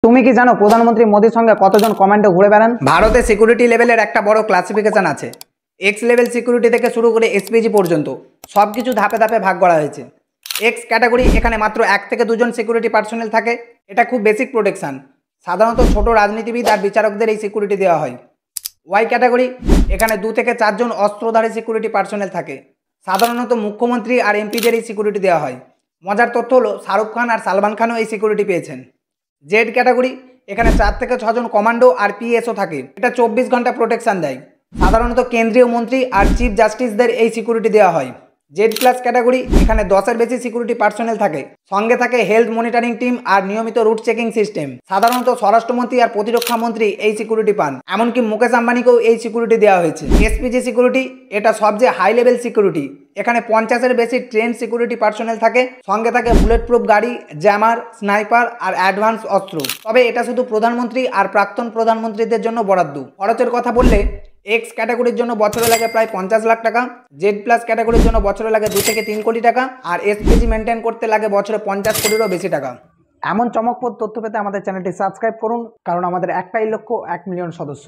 তুমি কি জানো প্রধানমন্ত্রী মোদীর সঙ্গে কতজন কমান্ডো ঘুরে বেড়ান? ভারতে সিকিউরিটি লেভেলের একটা বড় ক্লাসিফিকেশন আছে। এক্স লেভেল সিকিউরিটি থেকে শুরু করে এসপিজি পর্যন্ত সব কিছু ধাপে ধাপে ভাগ করা হয়েছে। এক্স ক্যাটাগরি, এখানে মাত্র 1 থেকে 2 জন সিকিউরিটি পার্সোনেল থাকে। এটা খুব বেসিক প্রোটেকশন, সাধারণত ছোট রাজনীতিবিদ আর বিচারকদের এই সিকিউরিটি দেওয়া হয়। ওয়াই ক্যাটাগরি, এখানে 2 থেকে 4 জন অস্ত্রধারী সিকিউরিটি পার্সোনেল থাকে, সাধারণত মুখ্যমন্ত্রী আর এমপিদের এই সিকিউরিটি দেওয়া হয়। মজার তথ্য হলো শাহরুখ খান আর সালমান খানও এই সিকিউরিটি পেয়েছেন। জেড ক্যাটাগরি, এখানে 4 থেকে 6 জন কমান্ডো আর পিএসও থাকে। এটা 24 ঘন্টা প্রোটেকশন দেয়, সাধারণত কেন্দ্রীয় মন্ত্রী আর চিফ জাস্টিসদের এই সিকিউরিটি দেওয়া হয়। জেড প্লাস ক্যাটাগরি, এখানে 10-এর বেশি সিকিউরিটি পার্সোনেল থাকে, সঙ্গে থাকে হেলথ মনিটরিং টিম আর নিয়মিত রুট চেকিং সিস্টেম। সাধারণত স্বরাষ্ট্রমন্ত্রী আর প্রতিরক্ষা মন্ত্রী এই সিকিউরিটি পান, এমনকি মুকেশ আম্বানিকেও এই সিকিউরিটি দেওয়া হয়েছে। এসপিজি সিকিউরিটি, এটা সবচেয়ে হাই লেভেল সিকিউরিটি। এখানে 50-এর বেশি ট্রেন সিকিউরিটি পার্সোনেল থাকে, সঙ্গে থাকে বুলেট প্রুফ গাড়ি, জ্যামার, স্নাইপার আর অ্যাডভান্স অস্ত্র। তবে এটা শুধু প্রধানমন্ত্রী আর প্রাক্তন প্রধানমন্ত্রীদের জন্য বরাদ্দ। খরচের কথা বললে এক্স ক্যাটাগরির জন্য বছরে লাগে প্রায় 50 লাখ টাকা, জেড প্লাস ক্যাটাগরির জন্য বছরে লাগে 2 থেকে 3 কোটি টাকা, আর এসপিজি মেনটেন করতে লাগে বছরে 50 কোটিরও বেশি টাকা। এমন চমকপ্রদ তথ্য পেতে আমাদের চ্যানেলটি সাবস্ক্রাইব করুন, কারণ আমাদের একটাই লক্ষ্য 1 মিলিয়ন সদস্য।